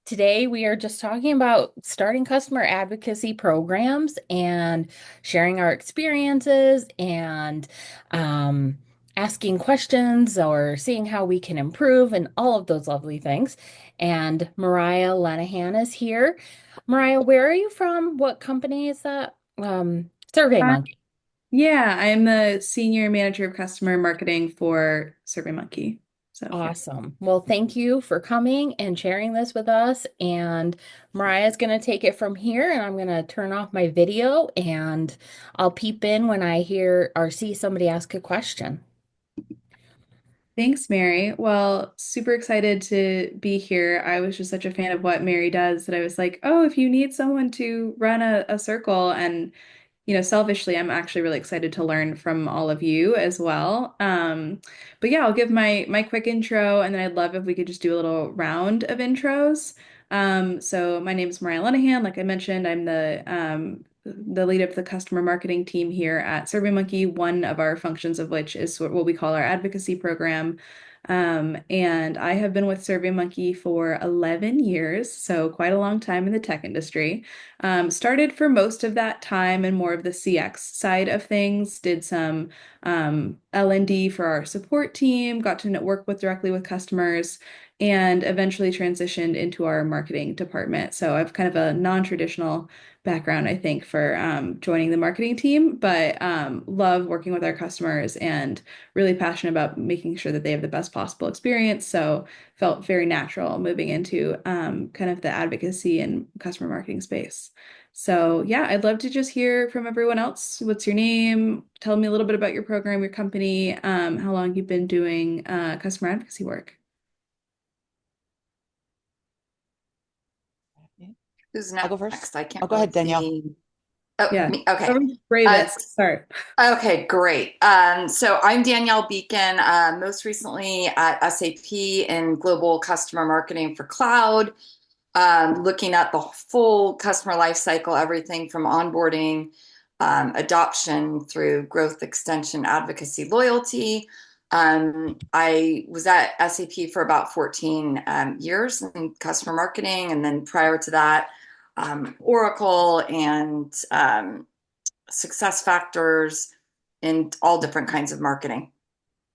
Today, we are just talking about starting customer advocacy programs and sharing our experiences and um, asking questions or seeing how we can improve and all of those lovely things. And Mariah Lenahan is here. Mariah, where are you from? What company is that? Uh, SurveyMonkey. yeah, I'm the senior manager of customer marketing for SurveyMonkey. So yeah. Awesome. Well, thank you for coming and sharing this with us. And Mariah's going to take it from here, and I'm going to turn off my video and I'll peep in when I hear or see somebody ask a question. Thanks, Mary. Well, super excited to be here. I was just such a fan of what Mary does that I was like, oh, if you need someone to run a circle and selfishly, I'm actually really excited to learn from all of you as well. But yeah, I'll give my quick intro, and then I'd love if we could just do a little round of intros. So my name is Mariah Lenahan. Like I mentioned, I'm the lead of the customer marketing team here at SurveyMonkey, one of our functions of which is what we call our advocacy program. And I have been with SurveyMonkey for 11 years, so quite a long time in the tech industry. Started for most of that time and more of the CX side of things, did some L&D for our support team, got to work with directly with customers, and eventually transitioned into our marketing department. So I've kind of a non-traditional background, I think, for joining the marketing team, but love working with our customers and really passionate about making sure that they have the best possible experience. So felt very natural moving into kind of the advocacy and customer marketing space. So yeah, I'd love to just hear from everyone else. What's your name? Tell me a little bit about your program, your company, how long you've been doing customer advocacy work. Who's I'll go first. next? I can't Oh, go really ahead, Danielle. see. Oh, Yeah. me. Okay. Whoever's Uh, bravest. Start. okay, great. So I'm Danielle Beacon, most recently at SAP in global customer marketing for cloud, looking at the full customer life cycle, everything from onboarding, adoption through growth, extension, advocacy, loyalty. I was at SAP for about 14 years in customer marketing, and then prior to that, Oracle and success factors in all different kinds of marketing.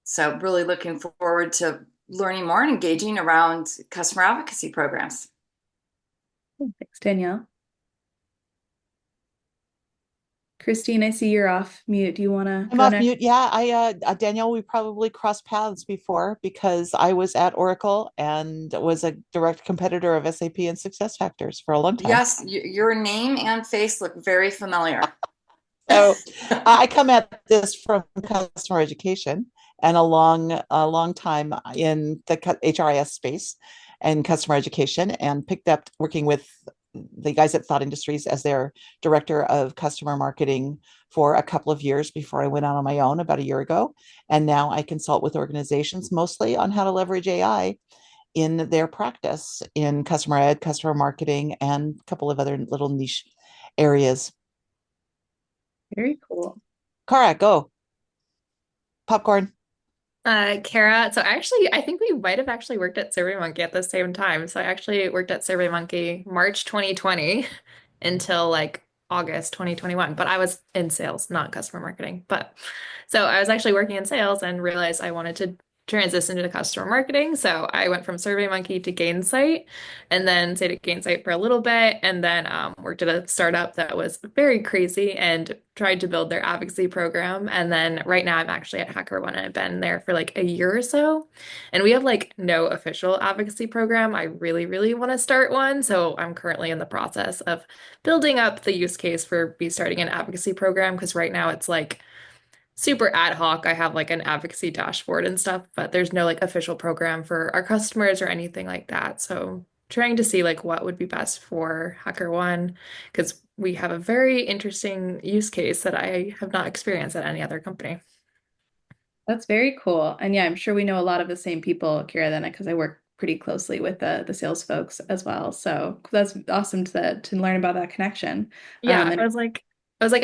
So really looking forward to learning more and engaging around customer advocacy programs. Thanks, Danielle. Christine, I see you're off mute. Do you want to I'm go off next? mute. Yeah, Danielle, we probably crossed paths before because I was at Oracle and was a direct competitor of SAP and SuccessFactors for a long time. Yes, your name and face look very familiar. So I come at this from customer education and a long time in the HRIS space and customer education, and picked up working with the guys at Thought Industries as their director of customer marketing for a couple of years before I went out on my own about a year ago. And now I consult with organizations mostly on how to leverage AI in their practice in customer ed, customer marketing, and a couple of other little niche areas. Very cool. Kara, go. Popcorn. Kara, so I think we might have actually worked at SurveyMonkey at the same time. So I actually worked at SurveyMonkey March 2020 until like August 2021, but I was in sales, not customer marketing. But so I was actually working in sales and realized I wanted to transition into customer marketing. So I went from SurveyMonkey to Gainsight and then stayed at Gainsight for a little bit and then worked at a startup that was very crazy and tried to build their advocacy program. And then right now I'm actually at HackerOne and I've been there for like a year or so. And we have like no official advocacy program. I really, really want to start one. So I'm currently in the process of building up the use case for be starting an advocacy program because right now it's like super ad hoc. I have like an advocacy dashboard and stuff, but there's no like official program for our customers or anything like that. So trying to see like what would be best for HackerOne because we have a very interesting use case that I have not experienced at any other company. That's very cool. And yeah, I'm sure we know a lot of the same people, Kira, then because I work pretty closely with the sales folks as well. So that's awesome to learn about that connection. Yeah, And I was like,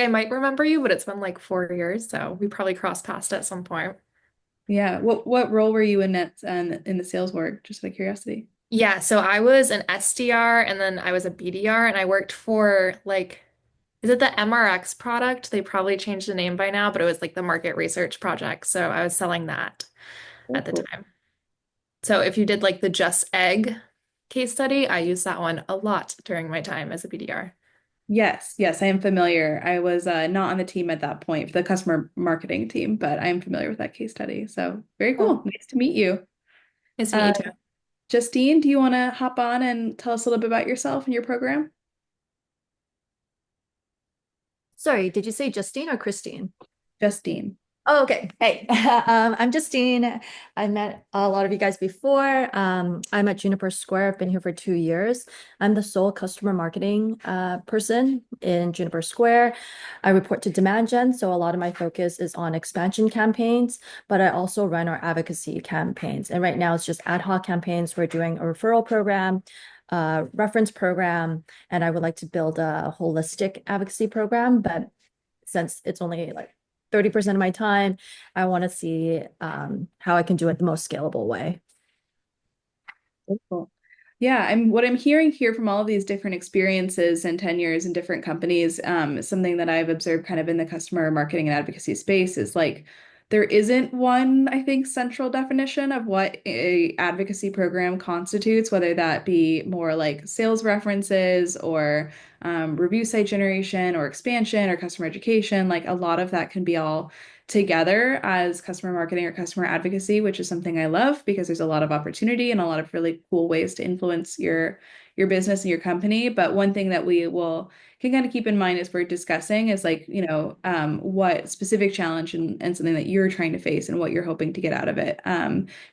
I might remember you, but it's been like 4 years, so we probably crossed paths at some point. yeah, what role were you in in the sales work? Just out of curiosity. Yeah, so I was an SDR and then I was a BDR and I worked for like, is it the MRX product? They probably changed the name by now, but it was like the market research project. So I was selling that Very at the cool. time. So if you did like the Just Egg case study, I used that one a lot during my time as a BDR. Yes, yes, I am familiar. I was not on the team at that point, the customer marketing team, but I am familiar with that case study. So very Cool. cool. Nice to meet you. Nice to meet Uh, you too. Justine, do you want to hop on and tell us a little bit about yourself and your program? Sorry, did you say Justine or Christine? Justine. Oh, okay. Hey, I'm Justine. I met a lot of you guys before. I'm at Juniper Square. I've been here for 2 years. I'm the sole customer marketing person in Juniper Square. I report to demand gen, so a lot of my focus is on expansion campaigns, but I also run our advocacy campaigns. And right now it's just ad hoc campaigns. We're doing a referral program, reference program, and I would like to build a holistic advocacy program, but since it's only like 30% of my time, I want to see how I can do it the most scalable way. Cool. Yeah, what I'm hearing here from all of these different experiences and tenures in different companies, something that I've observed kind of in the customer marketing and advocacy space is like there isn't one, I think, central definition of what a advocacy program constitutes, whether that be more like sales references or review site generation or expansion or customer education. Like a lot of that can be all together as customer marketing or customer advocacy, which is something I love because there's a lot of opportunity and a lot of really cool ways to influence your business and your company. But one thing that we will can kind of keep in mind as we're discussing is like, what specific challenge and something that you're trying to face and what you're hoping to get out of it.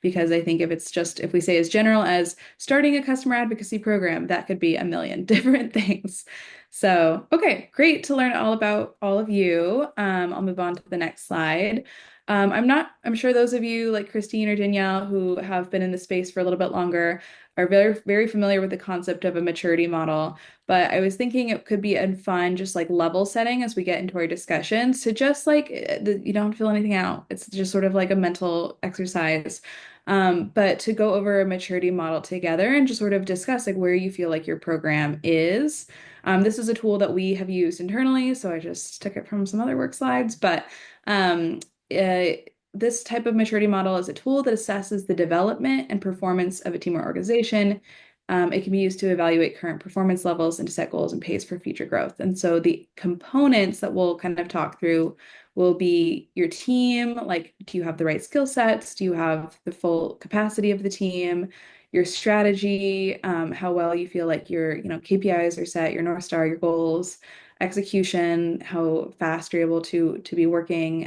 Because I think if we say as general as starting a customer advocacy program, that could be a million different things. So, okay, great to learn all about all of you. I'll move on to the next slide. I'm sure those of you like Christine or Danielle who have been in the space for a little bit longer are very, very familiar with the concept of a maturity model. But I was thinking it could be a fun, just like level setting as we get into our discussions to just like, you don't have to fill anything out. It's just sort of like a mental exercise. But to go over a maturity model together and just sort of discuss like where you feel like your program is. This is a tool that we have used internally, so I just took it from some other work slides. But um, uh, this type of maturity model is a tool that assesses the development and performance of a team or organization. It can be used to evaluate current performance levels and to set goals and pace for future growth. And so the components that we'll kind of talk through will be your team, like do you have the right skill sets? Do you have the full capacity of the team? Your strategy, how well you feel like your, KPIs are set, your North Star, your goals, execution, how fast you're able to be working,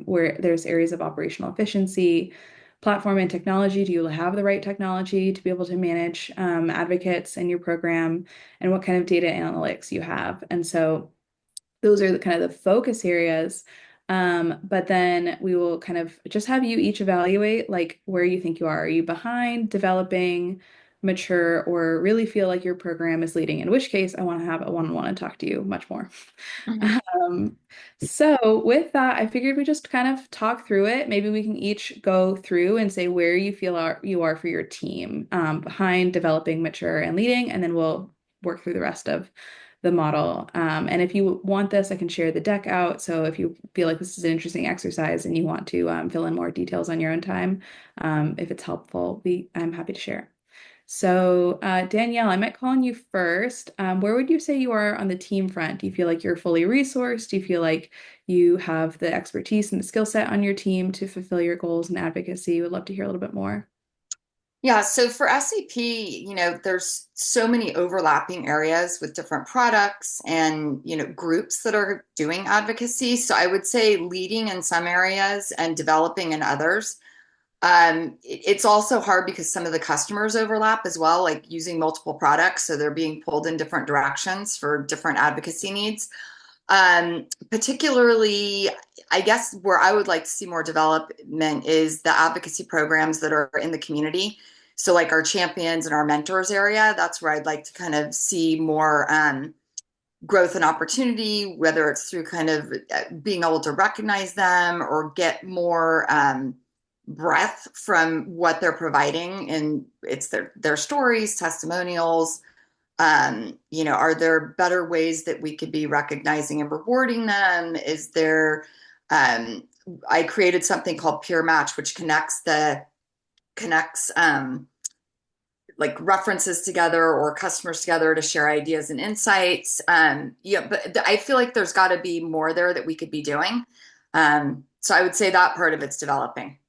where there's areas of operational efficiency, platform and technology. Do you have the right technology to be able to manage advocates in your program, and what kind of data analytics you have? And so those are the kind of the focus areas. But then we will kind of just have you each evaluate like where you think you are. Are you behind, developing, mature, or really feel like your program is leading? In which case, I want to have a one-on-one and talk to you much more. Mhm. Um, so with that, I figured we just kind of talk through it. Maybe we can each go through and say where you feel you are for your team, behind, developing, mature, and leading, and then we'll work through the rest of the model. And if you want this, I can share the deck out. So if you feel like this is an interesting exercise and you want to fill in more details on your own time, if it's helpful, I'm happy to share. So, Danielle, I might call on you first. Where would you say you are on the team front? Do you feel like you're fully resourced? Do you feel like you have the expertise and the skill set on your team to fulfill your goals and advocacy? Would love to hear a little bit more. Yeah, so for SAP, there's so many overlapping areas with different products and, groups that are doing advocacy. So I would say leading in some areas and developing in others. It's also hard because some of the customers overlap as well, like using multiple products. So they're being pulled in different directions for different advocacy needs. Particularly, I guess where I would like to see more development is the advocacy programs that are in the community. So, like our champions and our mentors area, that's where I'd like to kind of see more growth and opportunity, whether it's through kind of being able to recognize them or get more breadth from what they're providing, and it's their stories, testimonials. Are there better ways that we could be recognizing and rewarding them? Is there I created something called Peer Match, which connects like references together or customers together to share ideas and insights. Yeah, but I feel like there's got to be more there that we could be doing. So I would say that part of it's developing.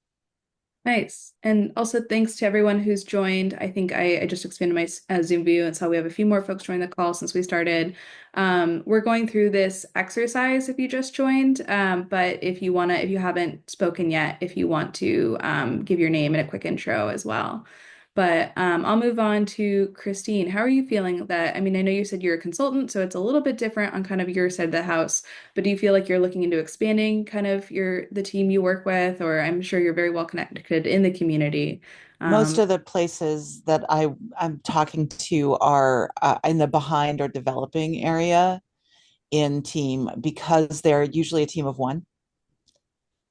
Nice. And also thanks to everyone who's joined. I think I just expanded my Zoom view and saw we have a few more folks join the call since we started. We're going through this exercise if you just joined. But if you haven't spoken yet, if you want to give your name and a quick intro as well. But I'll move on to Christine. How are you feeling that? I mean, I know you said you're a consultant, so it's a little bit different on kind of your side of the house. But do you feel like you're looking into expanding kind of the team you work with, or I'm sure you're very well connected in the community. Most of the places that I'm talking to are in the behind or developing area in team because they're usually a team of one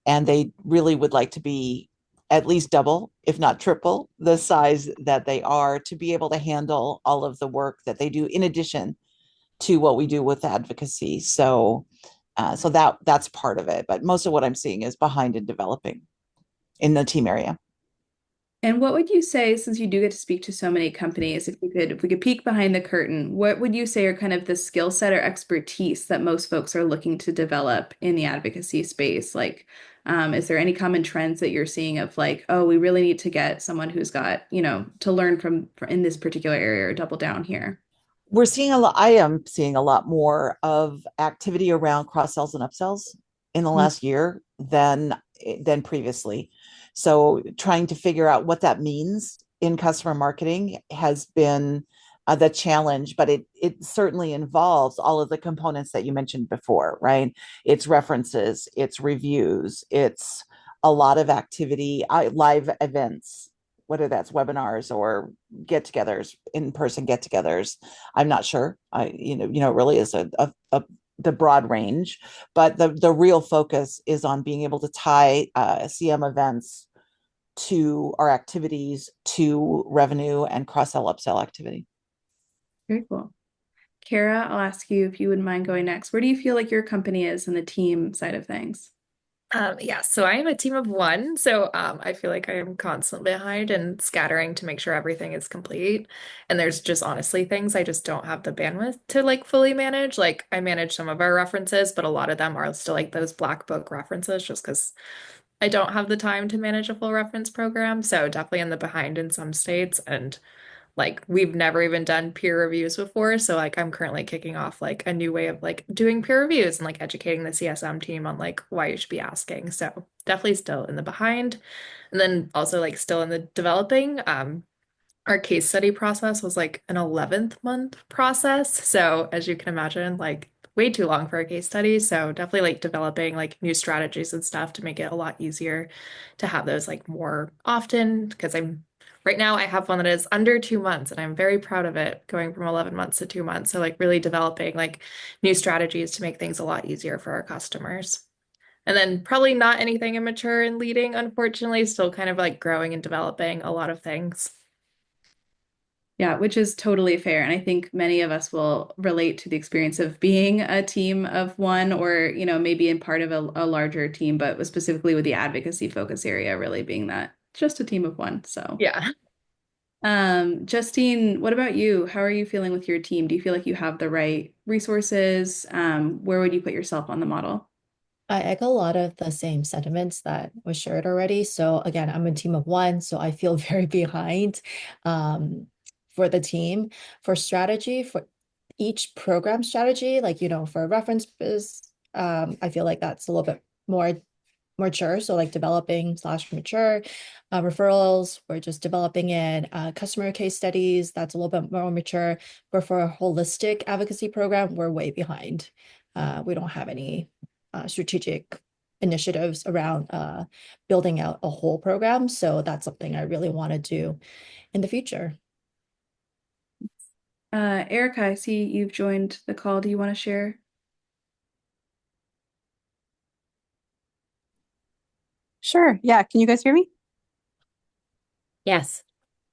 and they really would like to be at least double, if not triple, the size that they are to be able to handle all of the work that they do in addition to what we do with advocacy. So that's part of it. But most of what I'm seeing is behind and developing in the team area. And what would you say, since you do get to speak to so many companies, if we could peek behind the curtain, what would you say are kind of the skill set or expertise that most folks are looking to develop in the advocacy space? Like, is there any common trends that you're seeing of like, oh, we really need to get someone who's got, to learn from in this particular area or double down here? We're seeing a lot. I am seeing a lot more of activity around cross sells and upsells in the last year than previously. So trying to figure out what that means in customer marketing has been the challenge, but it certainly involves all of the components that you mentioned before, right? It's references, it's reviews, it's a lot of activity, live events, whether that's webinars or get-togethers, in-person get-togethers. I'm not sure. It really is the broad range, but the real focus is on being able to tie CM events to our activities, to revenue and cross-sell upsell activity. Very cool. Kara, I'll ask you if you wouldn't mind going next. Where do you feel like your company is in the team side of things? Yeah, so I am a team of one. So I feel like I am constantly behind and scattering to make sure everything is complete. And there's just honestly things I just don't have the bandwidth to like fully manage. Like I manage some of our references, but a lot of them are still like those black book references just because I don't have the time to manage a full reference program. So definitely in the behind in some states. And like we've never even done peer reviews before. So like I'm currently kicking off like a new way of like doing peer reviews and like educating the CSM team on like why you should be asking. So definitely still in the behind. And then also like still in the developing. Our case study process was like an 11th month process. So as you can imagine, like way too long for a case study. So definitely like developing like new strategies and stuff to make it a lot easier to have those like more often because I'm right now I have one that is under 2 months and I'm very proud of it going from 11 months to 2 months. So like really developing like new strategies to make things a lot easier for our customers. And then probably not anything immature in leading, unfortunately, still kind of like growing and developing a lot of things. Yeah, which is totally fair. And I think many of us will relate to the experience of being a team of one or, maybe in part of a larger team, but specifically with the advocacy focus area really being that just a team of one. So, Yeah. Justine, what about you? How are you feeling with your team? Do you feel like you have the right resources? Where would you put yourself on the model? I echo a lot of the same sentiments that was shared already. So again, I'm a team of one, so I feel very behind um, for the team. For strategy, for each program strategy, like, for references, I feel like that's a little bit more mature. So like developing slash mature referrals, we're just developing it. Customer case studies, that's a little bit more mature. But for a holistic advocacy program, we're way behind. We don't have any strategic initiatives around building out a whole program. So that's something I really want to do in the future. Erica, I see you've joined the call. Do you want to share? Sure. Yeah. Can you guys hear me? Yes.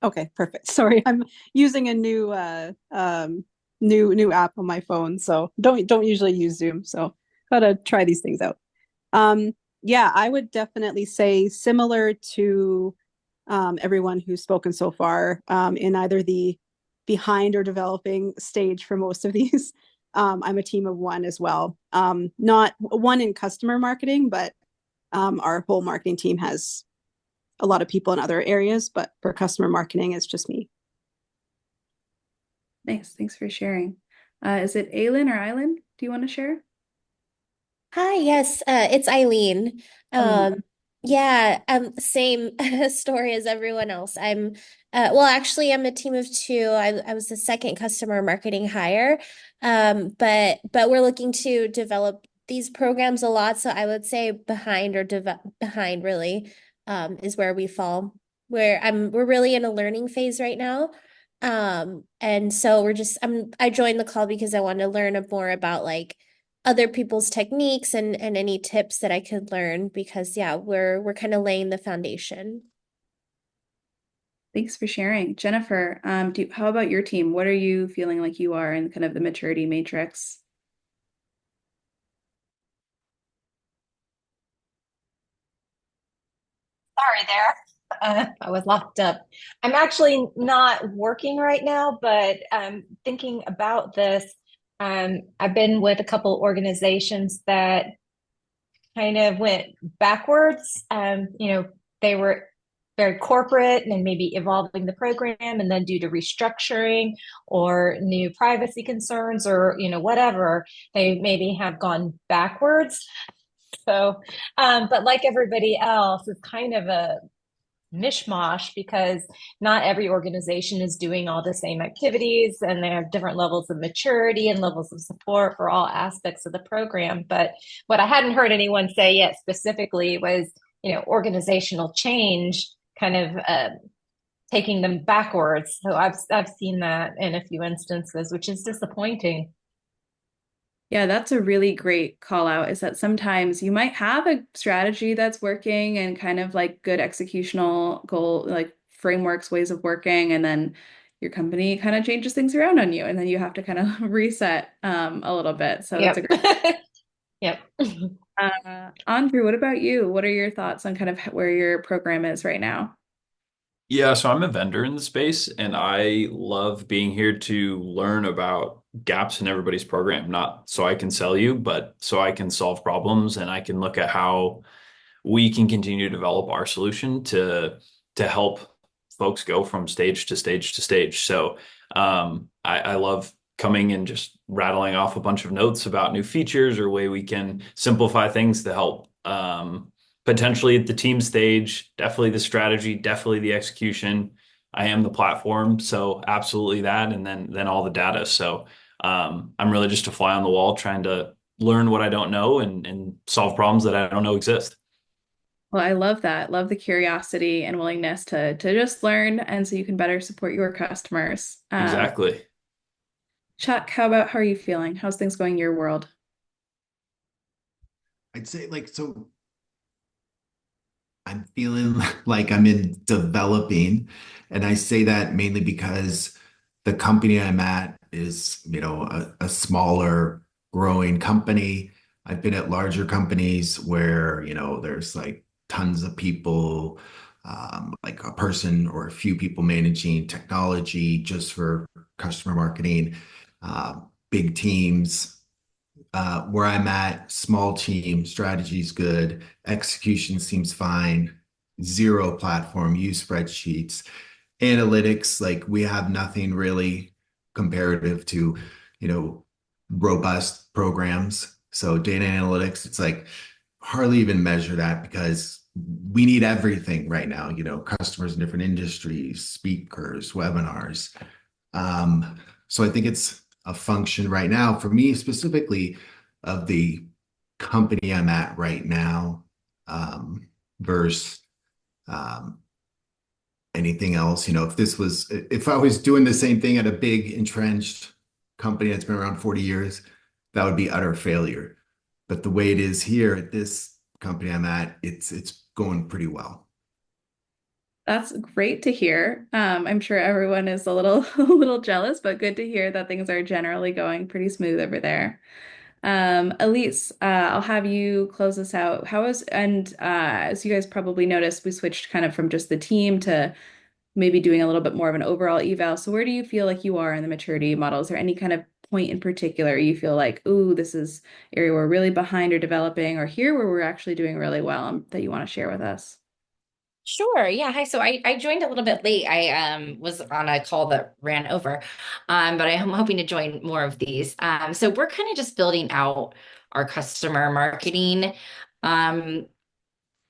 Okay, perfect. Sorry, I'm using a new app on my phone, so don't usually use Zoom, so gotta try these things out. Um, yeah, I would definitely say similar to everyone who's spoken so far, in either the behind or developing stage for most of these. I'm a team of one as well. Not one in customer marketing, but our whole marketing team has a lot of people in other areas, but for customer marketing, it's just me. Nice. Thanks for sharing. Is it Aylin or Island? Do you want to share? Hi, yes, it's Eileen. Eileen. Yeah, same story as everyone else. Well, actually, I'm a team of two. I was the second customer marketing hire, but we're looking to develop these programs a lot. So I would say behind or behind really, is where we fall. We're really in a learning phase right now. And so I joined the call because I wanted to learn more about like other people's techniques and any tips that I could learn because yeah, we're kind of laying the foundation. Thanks for sharing. Jennifer, how about your team? What are you feeling like you are in kind of the maturity matrix? Sorry there. I was locked up. I'm actually not working right now, but thinking about this. I've been with a couple organizations that kind of went backwards. They were very corporate and maybe evolving the program, and then due to restructuring or new privacy concerns or whatever, they maybe have gone backwards. So, but like everybody else, it's kind of a mishmash because not every organization is doing all the same activities and they have different levels of maturity and levels of support for all aspects of the program. But what I hadn't heard anyone say yet specifically was, organizational change kind of taking them backwards. So I've seen that in a few instances, which is disappointing. Yeah, that's a really great call out is that sometimes you might have a strategy that's working and kind of like good executional goal, like frameworks, ways of working, and then your company kind of changes things around on you, and then you have to kind of reset a little bit. So that's a Yep. great. Yep. Andrew, what about you? What are your thoughts on kind of where your program is right now? Yeah, so I'm a vendor in the space and I love being here to learn about gaps in everybody's program, not so I can sell you, but so I can solve problems and I can look at how we can continue to develop our solution to help folks go from stage to stage to stage. So I love coming and just rattling off a bunch of notes about new features or way we can simplify things to help potentially at the team stage, definitely the strategy, definitely the execution. I am the platform, so absolutely that, and then all the data. So I'm really just a fly on the wall trying to learn what I don't know and solve problems that I don't know exist. Well, I love that. Love the curiosity and willingness to just learn, and so you can better support your customers. Exactly. Chuck, how are you feeling? How's things going in your world? I'd say like so I'm feeling like I'm in developing, and I say that mainly because the company I'm at is, a smaller growing company. I've been at larger companies where, there's like tons of people, like a person or a few people managing technology just for customer marketing, big teams. Where I'm at, small team, strategy's good, execution seems fine, zero platform, use spreadsheets, analytics, like we have nothing really comparative to, robust programs. So data analytics, it's like hardly even measure that because we need everything right now, customers in different industries, speakers, webinars. So I think it's a function right now for me specifically of the company I'm at right now, versus um, anything else. If I was doing the same thing at a big entrenched company that's been around 40 years, that would be utter failure. But the way it is here at this company I'm at, it's going pretty well. That's great to hear. I'm sure everyone is a little a little jealous, but good to hear that things are generally going pretty smooth over there. Elise, I'll have you close us out. As you guys probably noticed, we switched kind of from just the team to maybe doing a little bit more of an overall eval. So where do you feel like you are in the maturity model? Is there any kind of point in particular you feel like, ooh, this is area we're really behind or developing, or here where we're actually doing really well, that you want to share with us? Sure. Yeah. Hi. So I joined a little bit late. I was on a call that ran over. But I am hoping to join more of these. So we're kind of just building out our customer marketing um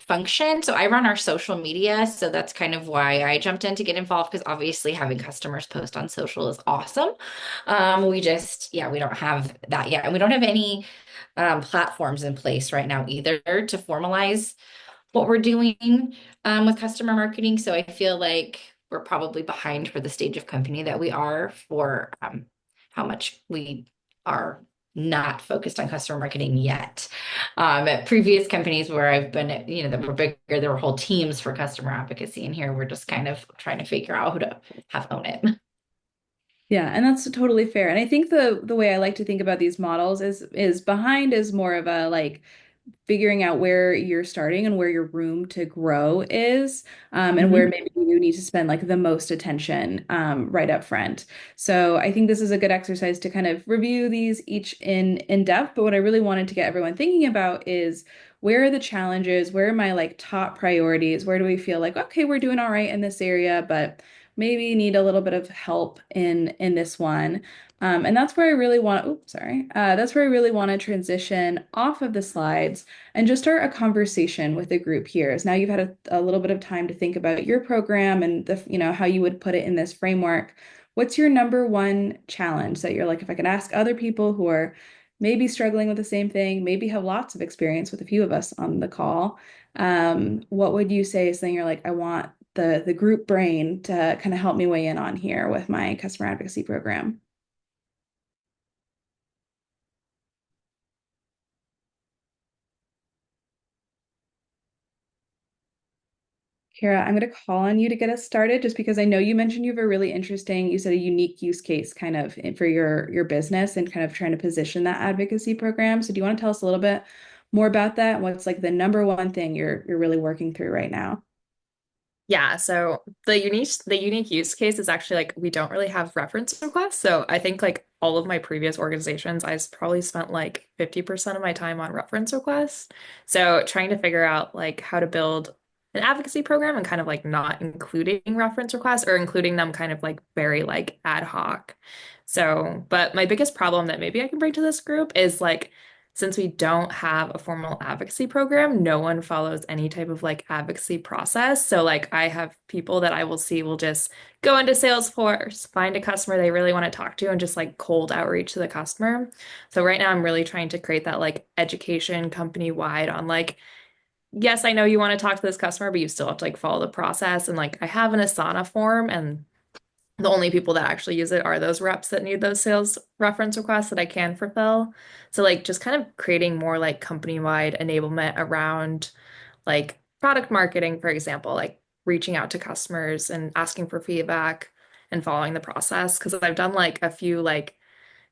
function. So I run our social media. So that's kind of why I jumped in to get involved because obviously having customers post on social is awesome. We don't have that yet. And we don't have any platforms in place right now either to formalize what we're doing with customer marketing. So I feel like we're probably behind for the stage of company that we are for how much we are not focused on customer marketing yet. At previous companies where I've been, that were bigger, there were whole teams for customer advocacy, and here we're just kind of trying to figure out who to have own it. Yeah, and that's totally fair. And I think the way I like to think about these models is behind is more of a like figuring out where you're starting and where your room to grow is, and where Mhm. maybe you need to spend like the most attention right up front. So I think this is a good exercise to kind of review these each in depth. But what I really wanted to get everyone thinking about is where are the challenges? Where are my like top priorities? Where do we feel like, okay, we're doing all right in this area, but maybe need a little bit of help in this one. And that's where I really want, oops, sorry. That's where I really want to transition off of the slides and just start a conversation with the group here. As now you've had a little bit of time to think about your program and how you would put it in this framework. What's your number one challenge that you're like, if I could ask other people who are maybe struggling with the same thing, maybe have lots of experience with a few of us on the call, what would you say is something you're like, I want the group brain to kind of help me weigh in on here with my customer advocacy program? Kara, I'm going to call on you to get us started just because I know you mentioned you have a really interesting, you said a unique use case kind of for your business and kind of trying to position that advocacy program. So do you want to tell us a little bit more about that? What's like the number one thing you're really working through right now? Yeah, so the unique use case is actually like we don't really have reference requests. So I think like all of my previous organizations, probably spent like 50% of my time on reference requests. So trying to figure out like how to build an advocacy program and kind of like not including reference requests or including them kind of like very like ad hoc. So, but my biggest problem that maybe I can bring to this group is like since we don't have a formal advocacy program, no one follows any type of like advocacy process. So like I have people that I will see will just go into Salesforce, find a customer they really want to talk to and just like cold outreach to the customer. So right now I'm really trying to create that like education company wide on like, yes, I know you want to talk to this customer, but you still have to like follow the process. And like I have an Asana form and the only people that actually use it are those reps that need those sales reference requests that I can fulfill. So like just kind of creating more like company-wide enablement around like product marketing, for example, like reaching out to customers and asking for feedback and following the process. Because I've done like a few like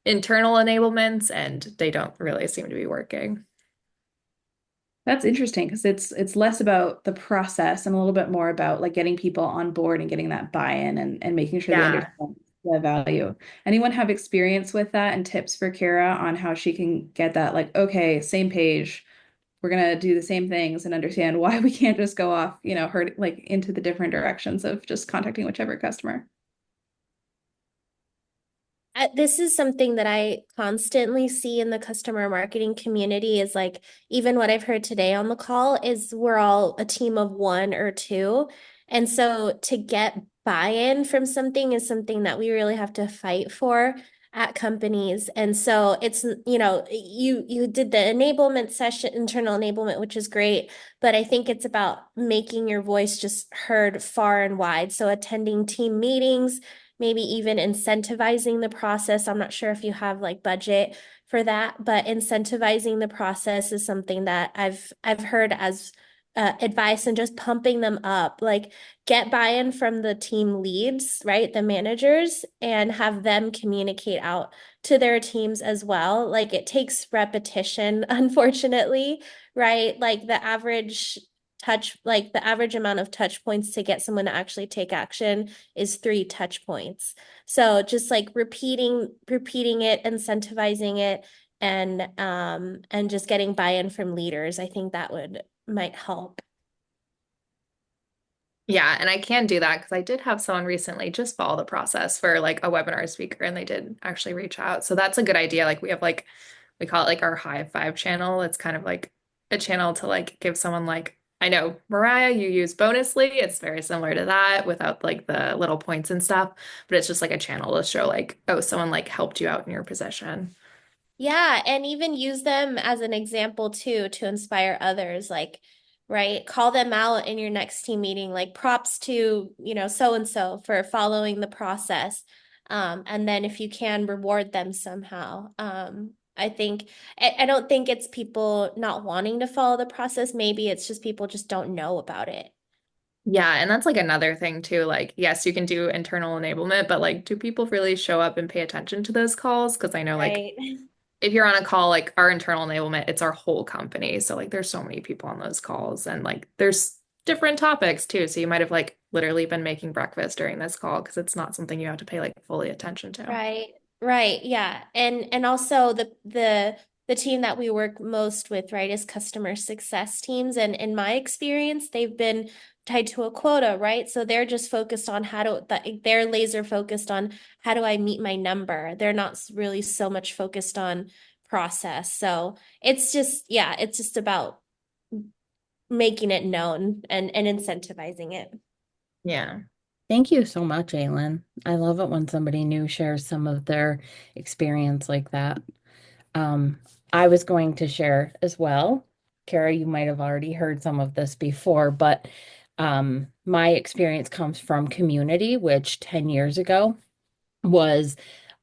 internal enablements and they don't really seem to be working. That's interesting because it's less about the process and a little bit more about like getting people on board and getting that buy-in and making sure they Yeah. understand the value. Anyone have experience with that and tips for Kara on how she can get that like, okay, same page, we're gonna do the same things and understand why we can't just go off, hurt like into the different directions of just contacting whichever customer. This is something that I constantly see in the customer marketing community is like, even what I've heard today on the call is we're all a team of one or two. And so to get buy-in from something is something that we really have to fight for at companies. And so it's, you did the enablement session, internal enablement, which is great, but I think it's about making your voice just heard far and wide. So attending team meetings, maybe even incentivizing the process. I'm not sure if you have like budget for that, but incentivizing the process is something that I've heard as advice and just pumping them up. Like get buy-in from the team leads, right? The managers, and have them communicate out to their teams as well. Like it takes repetition, unfortunately, right? Like the average amount of touch points to get someone to actually take action is 3 touch points. So just like repeating it, incentivizing it, and just getting buy-in from leaders, I think that would might help. Yeah, and I can do that because I did have someone recently just follow the process for like a webinar speaker and they did actually reach out. So that's a good idea. Like we have like we call it like our high five channel. It's kind of like a channel to like give someone like I know Mariah, you use Bonusly. It's very similar to that without like the little points and stuff, but it's just like a channel to show like, oh, someone like helped you out in your position. Yeah, and even use them as an example too to inspire others, like, right? Call them out in your next team meeting, like props to, so and so for following the process. And then if you can reward them somehow. I think I don't think it's people not wanting to follow the process. Maybe it's just people just don't know about it. Yeah, and that's like another thing too. Like, yes, you can do internal enablement, but like, do people really show up and pay attention to those calls? Because I know like Right. if you're on a call, like our internal enablement, it's our whole company. So like there's so many people on those calls and like there's different topics too. So you might have like literally been making breakfast during this call because it's not something you have to pay like fully attention to. Right, right, yeah. And also the team that we work most with, right, is customer success teams. And in my experience, they've been tied to a quota, right? So they're just focused on they're laser focused on how do I meet my number. They're not really so much focused on process. So it's just, yeah, it's just about making it known and incentivizing it. Yeah. Thank you so much, Aylin. I love it when somebody new shares some of their experience like that. Um, I was going to share as well. Kara, you might have already heard some of this before, but my experience comes from community, which 10 years ago was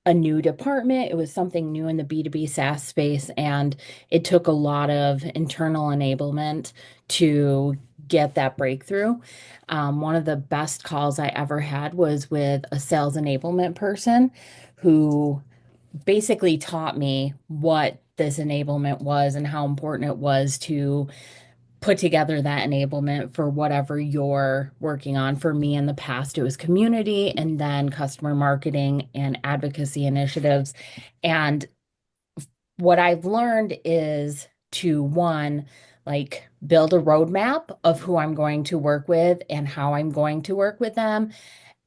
a new department. It was something new in the B2B SaaS space, and it took a lot of internal enablement to get that breakthrough. One of the best calls I ever had was with a sales enablement person who basically taught me what this enablement was and how important it was to put together that enablement for whatever you're working on. For me in the past, it was community and then customer marketing and advocacy initiatives. And what I've learned is to one, like build a roadmap of who I'm going to work with and how I'm going to work with them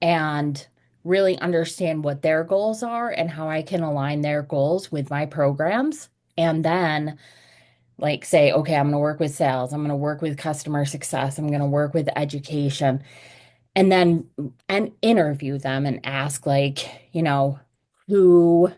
and really understand what their goals are and how I can align their goals with my programs. And then like say, okay, I'm going to work with sales, I'm going to work with customer success, I'm going to work with education, and then and interview them and ask like, who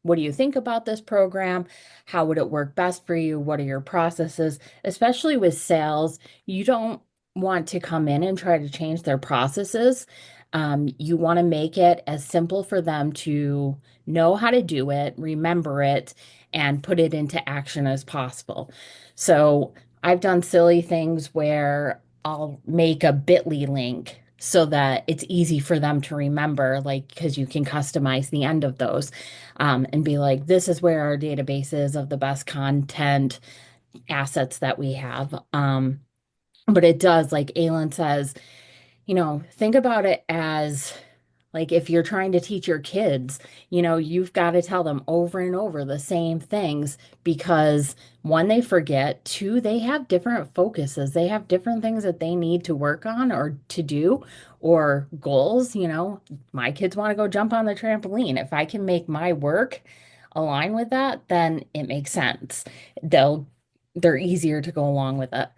what do you think about this program? How would it work best for you? What are your processes? Especially with sales, you don't want to come in and try to change their processes. You want to make it as simple for them to know how to do it, remember it, and put it into action as possible. So I've done silly things where I'll make a bit.ly link so that it's easy for them to remember, like, because you can customize the end of those, and be like, this is where our database is of the best content assets that we have. But it does, like Aylin says, think about it as like if you're trying to teach your kids, you've got to tell them over and over the same things because one, they forget, two, they have different focuses. They have different things that they need to work on or to do or goals. My kids want to go jump on the trampoline. If I can make my work align with that, then it makes sense. They're easier to go along with it.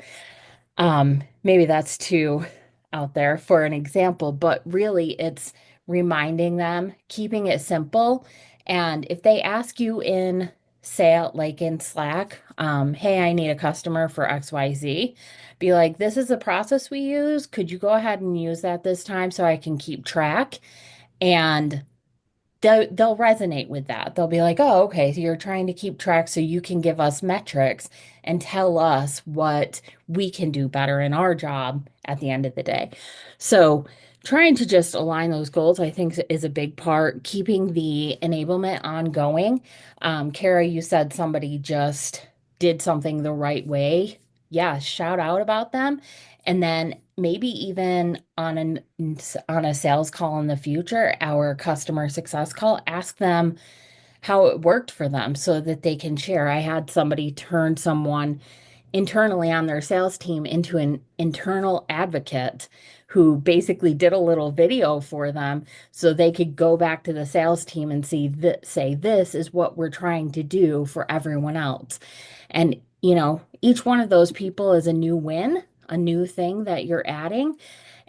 Maybe that's too out there for an example, but really it's reminding them, keeping it simple. And if they ask you in sale, like in Slack, hey, I need a customer for XYZ, be like, this is the process we use. Could you go ahead and use that this time so I can keep track? And they'll resonate with that. They'll be like, oh, okay, so you're trying to keep track so you can give us metrics and tell us what we can do better in our job at the end of the day. So, trying to just align those goals, I think, is a big part. Keeping the enablement ongoing. Kara, you said somebody just did something the right way. Yeah, shout out about them. And then maybe even on a sales call in the future, our customer success call, ask them how it worked for them so that they can share. I had somebody turn someone internally on their sales team into an internal advocate who basically did a little video for them so they could go back to the sales team and say, this is what we're trying to do for everyone else. And, each one of those people is a new win, a new thing that you're adding.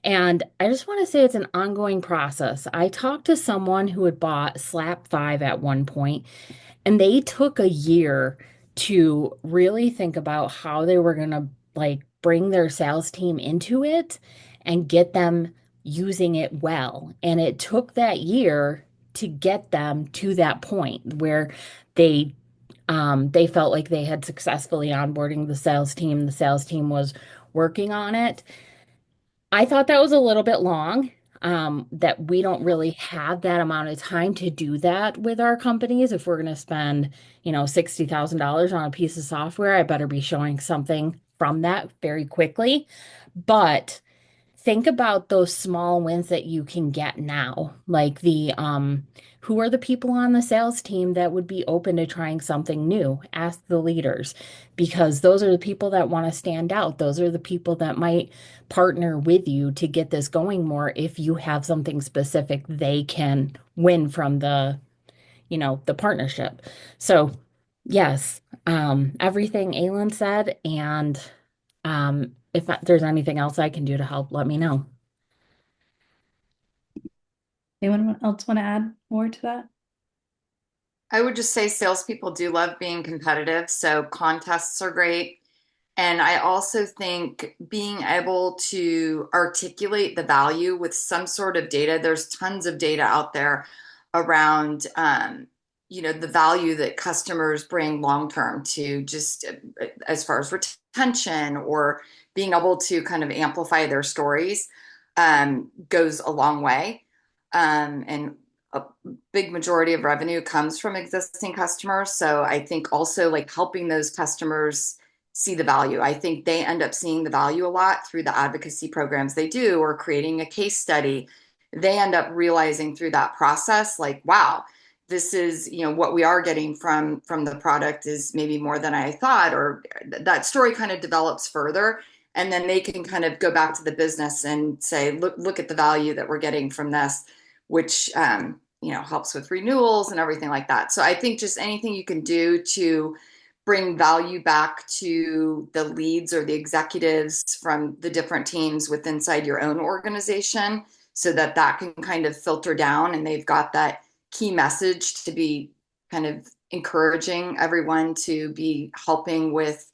And I just want to say it's an ongoing process. I talked to someone who had bought Slap 5 at one point, and they took a year to really think about how they were going to bring their sales team into it and get them using it well. And it took that year to get them to that point where they they felt like they had successfully onboarding the sales team. The sales team was working on it. I thought that was a little bit long, that we don't really have that amount of time to do that with our companies. If we're going to spend, $60,000 on a piece of software, I better be showing something from that very quickly. But think about those small wins that you can get now. Like who are the people on the sales team that would be open to trying something new? Ask the leaders, because those are the people that want to stand out. Those are the people that might partner with you to get this going more if you have something specific they can win from the partnership. So, yes, everything Aylin said, and if there's anything else I can do to help, let me know. Anyone else want to add more to that? I would just say salespeople do love being competitive, so contests are great. And I also think being able to articulate the value with some sort of data, there's tons of data out there around, the value that customers bring long term to just as far as retention or being able to kind of amplify their stories, goes a long way. And a big majority of revenue comes from existing customers. So I think also like helping those customers see the value. I think they end up seeing the value a lot through the advocacy programs they do or creating a case study. They end up realizing through that process, like, wow, this is, what we are getting from the product is maybe more than I thought, or that story kind of develops further. And then they can kind of go back to the business and say, look at the value that we're getting from this, which helps with renewals and everything like that. So I think just anything you can do to bring value back to the leads or the executives from the different teams within inside your own organization so that that can kind of filter down and they've got that key message to be kind of encouraging everyone to be helping with,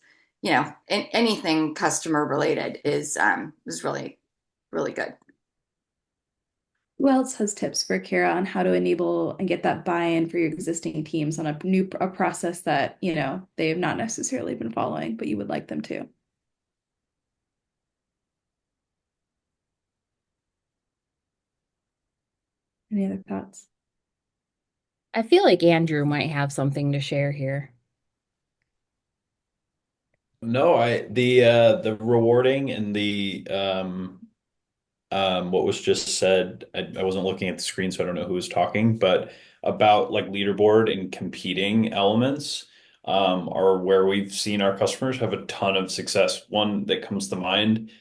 anything customer related is really, really good. Who else has tips for Kara on how to enable and get that buy-in for your existing teams on a process that, they have not necessarily been following, but you would like them to? Any other thoughts? I feel like Andrew might have something to share here. No, the rewarding and the what was just said, I wasn't looking at the screen, so I don't know who was talking, but about like leaderboard and competing elements are where we've seen our customers have a ton of success. One that comes to mind,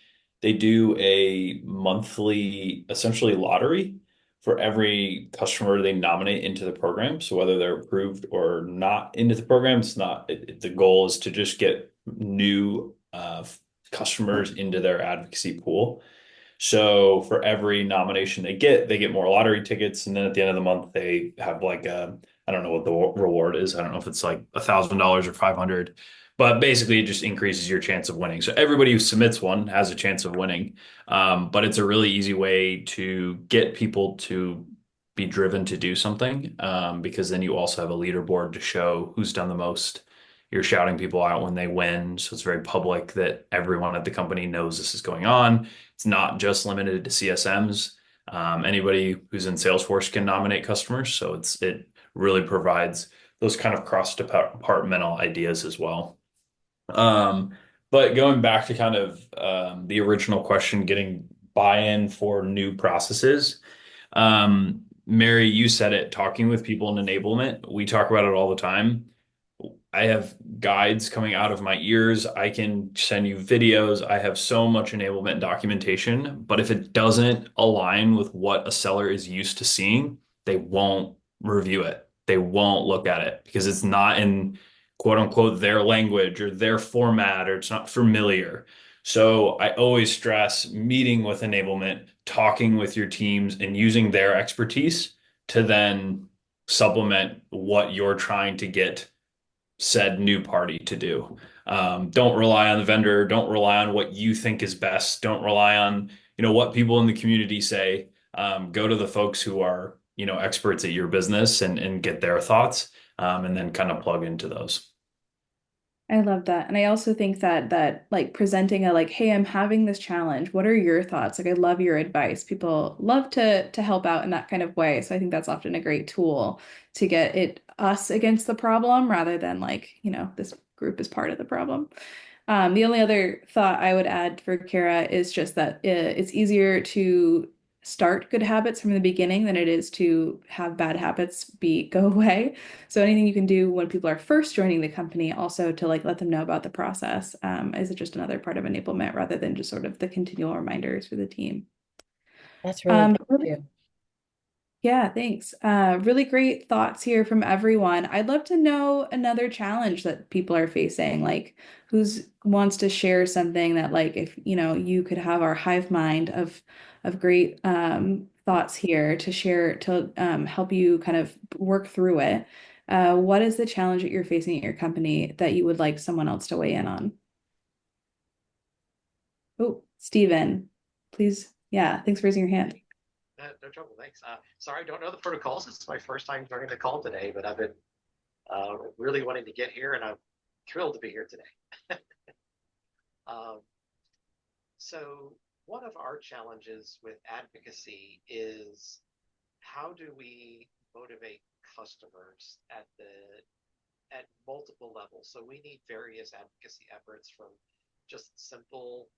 they do a monthly, essentially lottery for every customer they nominate into the program. So whether they're approved or not into the program, it's not, the goal is to just get new customers into their advocacy pool. So for every nomination they get more lottery tickets, and then at the end of the month they have like I don't know what the reward is. I don't know if it's like $1,000 or 500, but basically it just increases your chance of winning. So everybody who submits one has a chance of winning. But it's a really easy way to get people to be driven to do something, because then you also have a leaderboard to show who's done the most. You're shouting people out when they win, so it's very public that everyone at the company knows this is going on. It's not just limited to CSMs. Anybody who's in Salesforce can nominate customers, so it really provides those kind of cross-departmental ideas as well. Um, but going back to kind of the original question, getting buy-in for new processes. Mary, you said it, talking with people in enablement. We talk about it all the time. I have guides coming out of my ears. I can send you videos. I have so much enablement documentation, but if it doesn't align with what a seller is used to seeing, they won't review it. They won't look at it because it's not in quote unquote their language or their format, or it's not familiar. So I always stress meeting with enablement, talking with your teams, and using their expertise to then supplement what you're trying to get said new party to do. Don't rely on the vendor. Don't rely on what you think is best. Don't rely on, what people in the community say. Go to the folks who are, experts at your business and get their thoughts, and then kind of plug into those. I love that. And I also think that like presenting a like, hey, I'm having this challenge. What are your thoughts? Like I love your advice. People love to help out in that kind of way. So I think that's often a great tool to get us against the problem rather than like, this group is part of the problem. The only other thought I would add for Kara is just that it's easier to start good habits from the beginning than it is to have bad habits go away. So anything you can do when people are first joining the company, also to like let them know about the process, is just another part of enablement rather than just sort of the continual reminders for the team. That's really good too. Yeah, thanks. Really great thoughts here from everyone. I'd love to know another challenge that people are facing. Like, who's wants to share something that, like, if you could have our hive mind of great thoughts here to share to help you kind of work through it. What is the challenge that you're facing at your company that you would like someone else to weigh in on? Oh, Stephen, please. Yeah, thanks for raising your hand. No trouble. Thanks. Sorry, I don't know the protocols. It's my first time joining the call today, but I've been really wanting to get here, and I'm thrilled to be here today. um, so one of our challenges with advocacy is how do we motivate customers at multiple levels? So we need various advocacy efforts, from just simple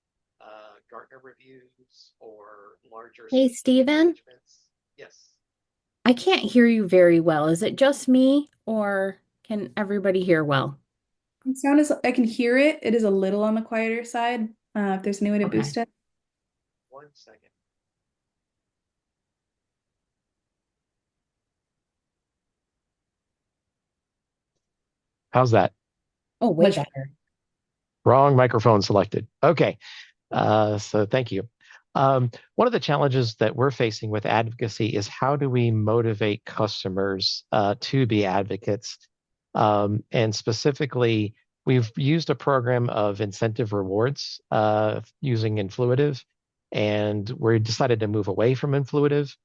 Gartner reviews or larger Hey, speaking Steven, engagements. Yes. I can't hear you very well. Is it just me or can everybody hear well? Sound is, I can hear it. It is a little on the quieter side. If there's any way to Okay. boost it. 1 second. How's that? Oh, way Much better. Wrong microphone selected. Okay. So thank you. One of the challenges that we're facing with advocacy is how do we motivate customers to be advocates? And specifically, we've used a program of incentive rewards using Influitive, and we decided to move away from Influitive.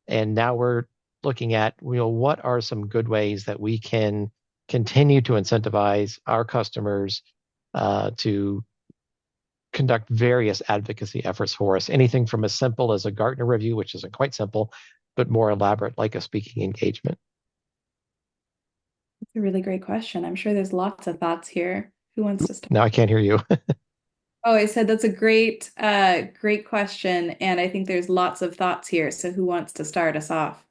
And now we're looking at, what are some good ways that we can continue to incentivize our customers to conduct various advocacy efforts for us. Anything from as simple as a Gartner review, which isn't quite simple, but more elaborate, like a speaking engagement. That's a really great question. I'm sure there's lots of thoughts here. Who wants to start? Now I can't hear you. Oh, I said that's a great question, and I think there's lots of thoughts here. So who wants to start us off?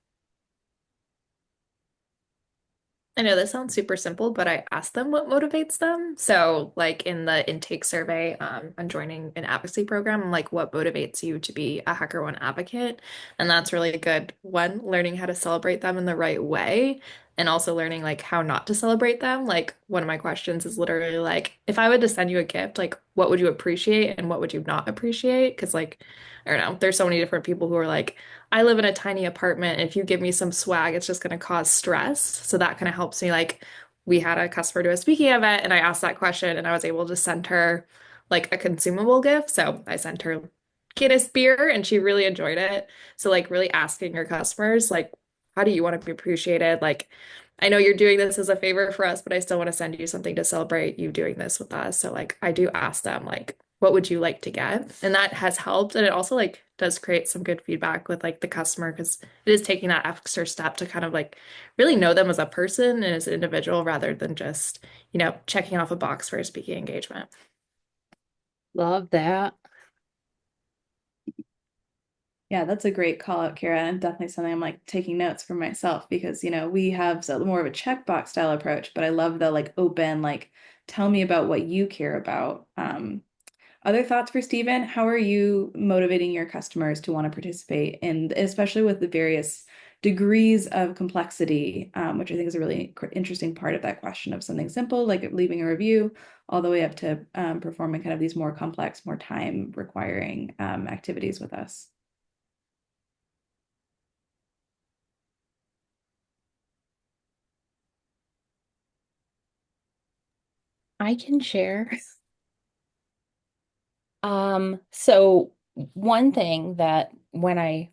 I know this sounds super simple, but I asked them what motivates them. So, like in the intake survey, on joining an advocacy program, I'm like, what motivates you to be a HackerOne advocate? And that's really good. One, learning how to celebrate them in the right way, and also learning like how not to celebrate them. Like one of my questions is literally like, if I were to send you a gift, like what would you appreciate and what would you not appreciate? Because like, I don't know, there's so many different people who are like, I live in a tiny apartment. If you give me some swag, it's just going to cause stress. So that kind of helps me. Like, we had a customer do a speaking event, and I asked that question, and I was able to send her like a consumable gift. So I sent her Guinness beer, and she really enjoyed it. So, like, really asking your customers, like, how do you want to be appreciated? Like, I know you're doing this as a favor for us, but I still want to send you something to celebrate you doing this with us. So like I do ask them like, what would you like to get? And that has helped. And it also like does create some good feedback with like the customer because it is taking that extra step to kind of like really know them as a person and as an individual rather than just, checking off a box for a speaking engagement. Love that. Yeah, that's a great call out, Kara, and definitely something I'm like taking notes for myself because we have more of a checkbox style approach, but I love the like open, like tell me about what you care about. Other thoughts for Stephen? How are you motivating your customers to want to participate in, especially with the various degrees of complexity, which I think is a really interesting part of that question of something simple like leaving a review, all the way up to performing kind of these more complex, more time requiring activities with us. I can share. So one thing that when I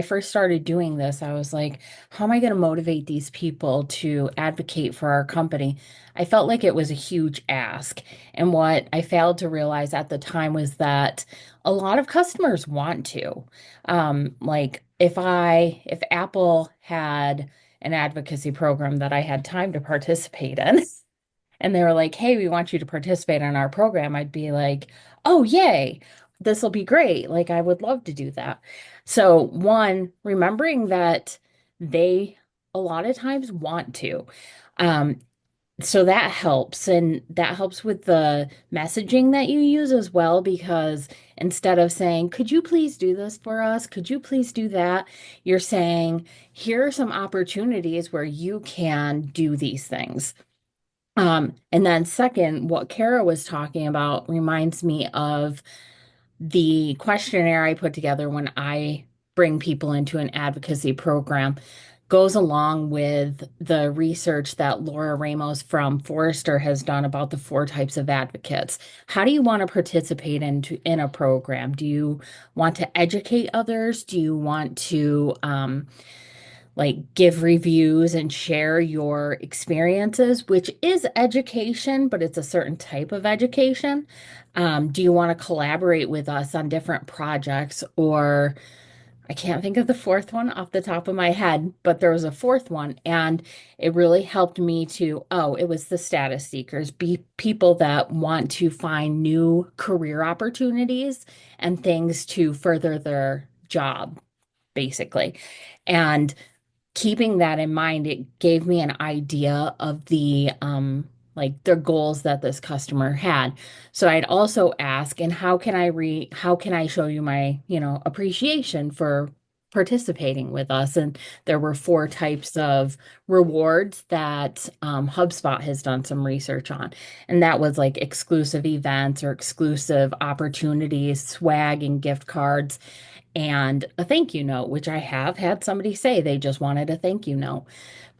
first started doing this, I was like, how am I going to motivate these people to advocate for our company? I felt like it was a huge ask. And what I failed to realize at the time was that a lot of customers want to. Like if Apple had an advocacy program that I had time to participate in, and they were like, hey, we want you to participate in our program, I'd be like, oh, yay, this will be great. Like, I would love to do that. So, one, remembering that they a lot of times want to. Um, so that helps. And that helps with the messaging that you use as well, because instead of saying, could you please do this for us? Could you please do that? You're saying, here are some opportunities where you can do these things. And then second, what Kara was talking about reminds me of the questionnaire I put together when I bring people into an advocacy program. Goes along with the research that Laura Ramos from Forrester has done about the four types of advocates. How do you want to participate in a program? Do you want to educate others? Do you want to like give reviews and share your experiences, which is education, but it's a certain type of education? Do you want to collaborate with us on different projects? Or I can't think of the fourth one off the top of my head, but there was a fourth one, and it really helped me to, oh, it was the status seekers, be people that want to find new career opportunities and things to further their job, basically. And keeping that in mind, it gave me an idea of the like the goals that this customer had. So I'd also ask, and how can I show you my, appreciation for participating with us? And there were four types of rewards that HubSpot has done some research on. And that was like exclusive events or exclusive opportunities, swag and gift cards, and a thank you note, which I have had somebody say they just wanted a thank you note.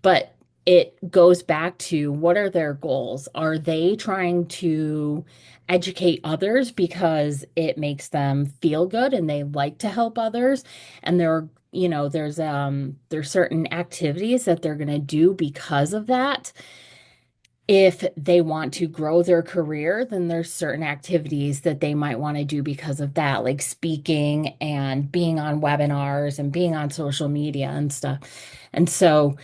But it goes back to, what are their goals? Are they trying to educate others because it makes them feel good and they like to help others? And there's certain activities that they're going to do because of that. If they want to grow their career, then there's certain activities that they might want to do because of that, like speaking and being on webinars and being on social media and stuff. And so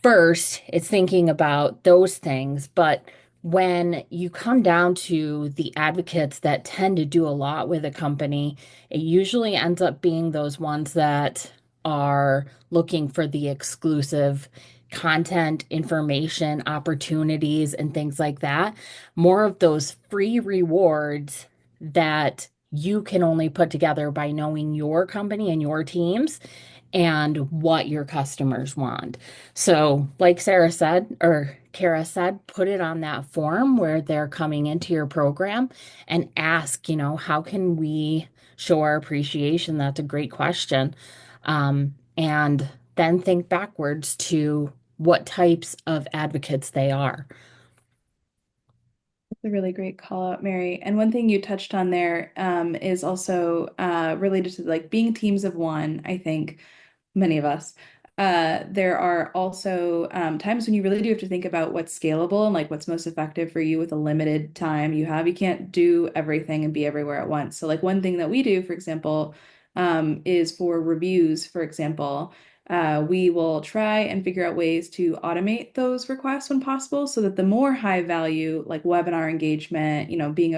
first, it's thinking about those things. But when you come down to the advocates that tend to do a lot with a company, it usually ends up being those ones that are looking for the exclusive content, information, opportunities, and things like that. More of those free rewards that you can only put together by knowing your company and your teams and what your customers want. So, like Sarah said, or Kara said, put it on that form where they're coming into your program and ask, how can we show our appreciation? That's a great question. And then think backwards to what types of advocates they are. That's a really great call out, Mary. And one thing you touched on there is also related to like being teams of one, I think, many of us. there are also times when you really do have to think about what's scalable and like what's most effective for you with a limited time you have. You can't do everything and be everywhere at once. So like one thing that we do, for example, is for reviews, for example. We will try and figure out ways to automate those requests when possible so that the more high value, like webinar engagement,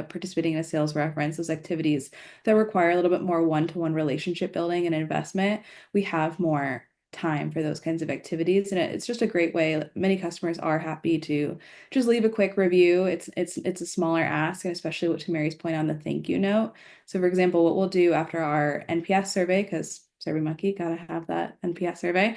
participating in a sales reference, those activities that require a little bit more one-to-one relationship building and investment, we have more time for those kinds of activities. And it's just a great way. Many customers are happy to just leave a quick review. It's a smaller ask, and especially what to Mary's point on the thank you note. So for example, what we'll do after our NPS survey, because SurveyMonkey gotta have that NPS survey,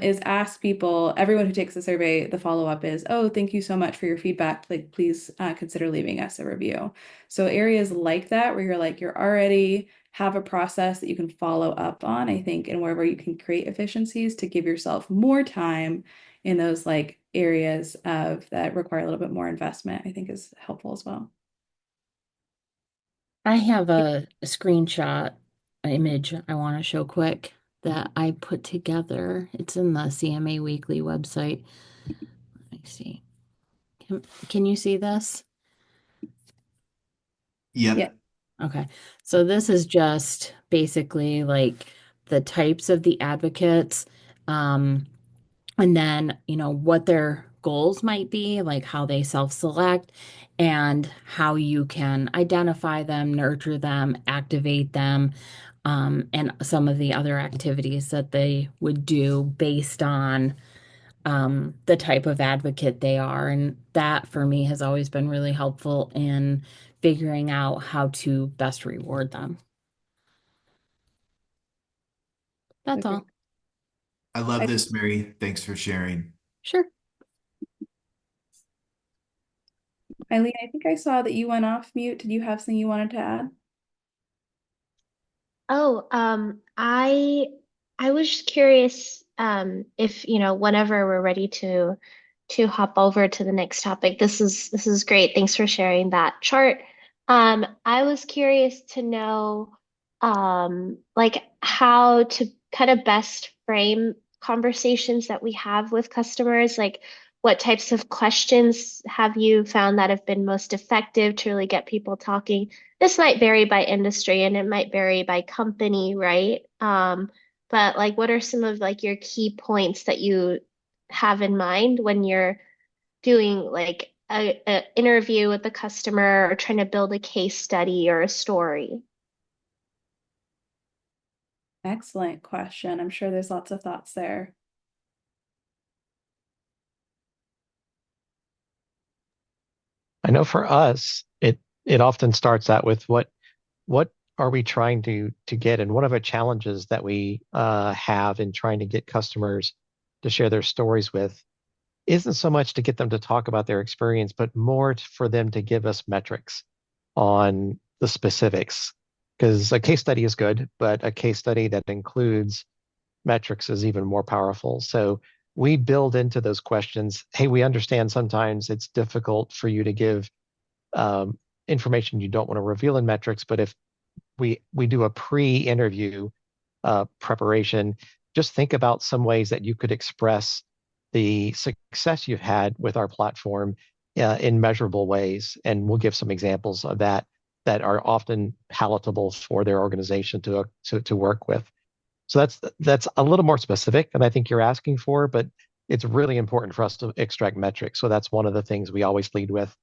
is ask people, everyone who takes the survey, the follow-up is, oh, thank you so much for your feedback. Like, please consider leaving us a review. So areas like that where you're already have a process that you can follow up on, I think, and wherever you can create efficiencies to give yourself more time in those like areas of that require a little bit more investment, I think is helpful as well. I have a screenshot image I want to show quick that I put together. It's in the CMA Weekly website. Let me see. Can you see this? Yep. Yeah. Okay. So this is just basically like the types of the advocates, and then, what their goals might be, like how they self-select and how you can identify them, nurture them, activate them, and some of the other activities that they would do based on the type of advocate they are. And that for me has always been really helpful in figuring out how to best reward them. That's Okay. all. I love this, Mary. Thanks for sharing. Sure. Eileen, I think I saw that you went off mute. Did you have something you wanted to add? Oh, I was just curious, if, whenever we're ready to hop over to the next topic. This is great. Thanks for sharing that chart. I was curious to know, like how to kind of best frame conversations that we have with customers. Like, what types of questions have you found that have been most effective to really get people talking? This might vary by industry and it might vary by company, right? But like, what are some of like your key points that you have in mind when you're doing like a interview with the customer or trying to build a case study or a story? Excellent question. I'm sure there's lots of thoughts there. I know for us, it often starts out with what are we trying to get? And one of the challenges that we have in trying to get customers to share their stories with isn't so much to get them to talk about their experience, but more for them to give us metrics on the specifics. Because a case study is good, but a case study that includes metrics is even more powerful. So we build into those questions. Hey, we understand sometimes it's difficult for you to give information you don't want to reveal in metrics, but if we do a pre-interview preparation, just think about some ways that you could express the success you've had with our platform in measurable ways, and we'll give some examples of that that are often palatable for their organization to work with. So that's a little more specific than I think you're asking for, but it's really important for us to extract metrics. So that's one of the things we always lead with.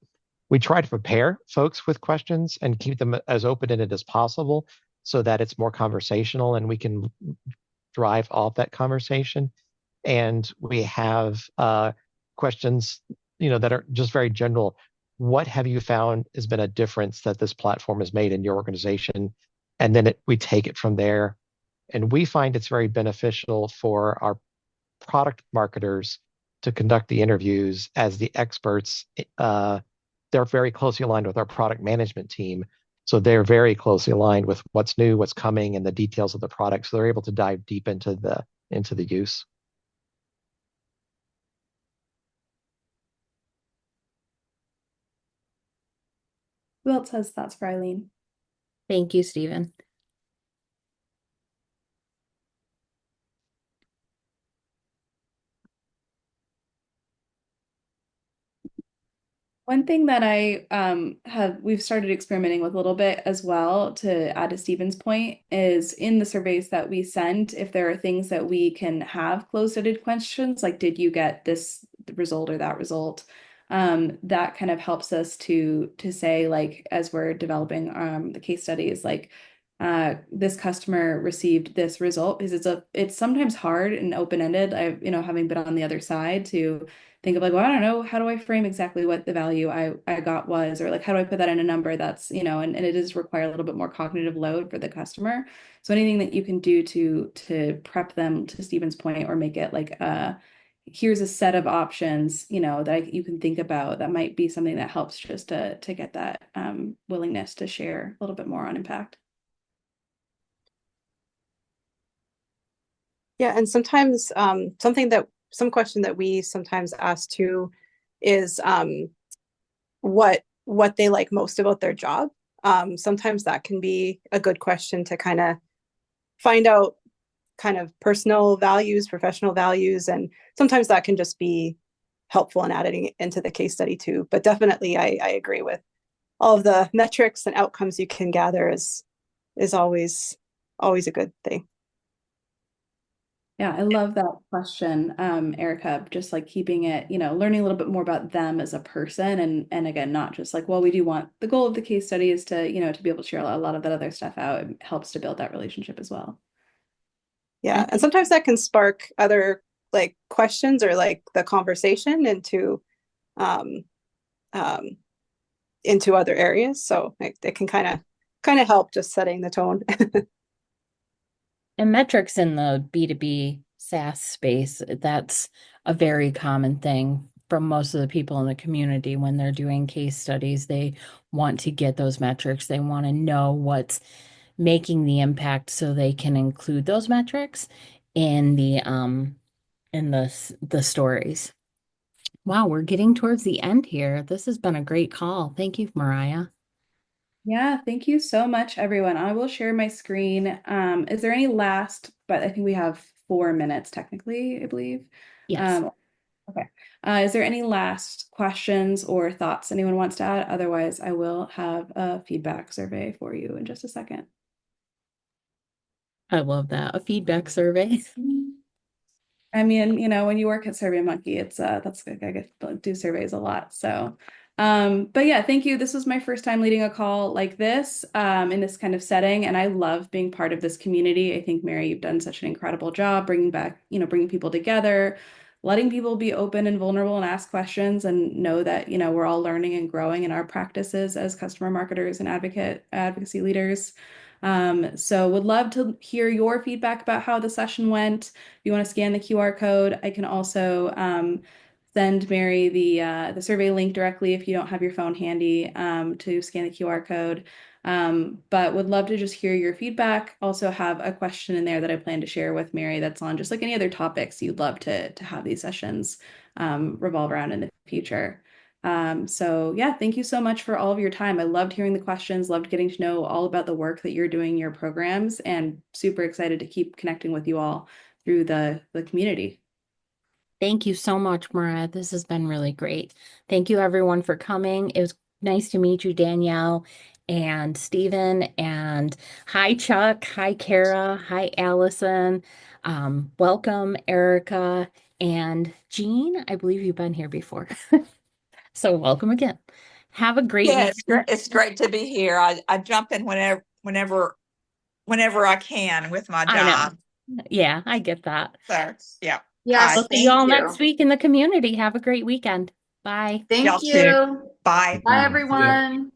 We try to prepare folks with questions and keep them as open-ended as possible so that it's more conversational and we can drive off that conversation. And we have questions, that are just very general. What have you found has been a difference that this platform has made in your organization? And then we take it from there. And we find it's very beneficial for our product marketers to conduct the interviews as the experts. They're very closely aligned with our product management team. So they're very closely aligned with what's new, what's coming, and the details of the product. So they're able to dive deep into the use. Who else has thoughts for Eileen? Thank you, Stephen. One thing that we've started experimenting with a little bit as well, to add to Stephen's point, is in the surveys that we send, if there are things that we can have closed-ended questions, like did you get this result or that result? That kind of helps us to say, like, as we're developing the case studies, like this customer received this result, because it's sometimes hard and open-ended. I've, having been on the other side, to think of like, well, I don't know, how do I frame exactly what the value I got was, or like, how do I put that in a number that's, and it does require a little bit more cognitive load for the customer. So anything that you can do to prep them, to Stephen's point, or make it like, here's a set of options, that you can think about, that might be something that helps just to get that willingness to share a little bit more on impact. Yeah, and sometimes some question that we sometimes ask too is what they like most about their job. Sometimes that can be a good question to kind of find out kind of personal values, professional values, and sometimes that can just be helpful in adding into the case study too. But definitely I agree with all of the metrics and outcomes you can gather is always a good thing. Yeah, I love that question, Erica, just like keeping it, learning a little bit more about them as a person, and again, not just like, well, we do want, the goal of the case study is to, to be able to share a lot of that other stuff out. It helps to build that relationship as well. Yeah, and sometimes that can spark other like questions or like the conversation um, into other areas. So it can kind of help just setting the tone. And metrics in the B2B SaaS space, that's a very common thing from most of the people in the community when they're doing case studies. They want to get those metrics. They want to know what's making the impact so they can include those metrics in the stories. Wow, we're getting towards the end here. This has been a great call. Thank you, Mariah. Yeah, thank you so much, everyone. I will share my screen. Is there any last, but I think we have 4 minutes technically, I believe. Yes. Okay. Is there any last questions or thoughts anyone wants to add? Otherwise, I will have a feedback survey for you in just a second. I love that. A feedback survey. I mean, when you work at SurveyMonkey, it's that's I get to do surveys a lot. So, but yeah, thank you. This was my first time leading a call like this, in this kind of setting, and I love being part of this community. I think, Mary, you've done such an incredible job bringing people together, letting people be open and vulnerable and ask questions, and know that, we're all learning and growing in our practices as customer marketers and advocacy leaders. So would love to hear your feedback about how the session went. If you want to scan the QR code, I can also send Mary the survey link directly if you don't have your phone handy, to scan the QR code. But would love to just hear your feedback. Also have a question in there that I plan to share with Mary that's on just like any other topics you'd love to have these sessions revolve around in the future. So yeah, thank you so much for all of your time. I loved hearing the questions, loved getting to know all about the work that you're doing in your programs, and super excited to keep connecting with you all through the community. Thank you so much, Mariah. This has been really great. Thank you, everyone, for coming. It was nice to meet you, Danielle and Stephen. And hi, Chuck. Hi, Kara. Hi, Allison. Welcome, Erica and Jean. I believe you've been here before. So welcome again. Have a great Yeah, week. it's great to be here. I jump in whenever I can with my I know. job. Yeah, I get that. So yeah. Yes, We'll see you thank all you. next week in the community. Have a great weekend. Bye. Y'all Thank too. you. Bye. Bye, See ya. everyone.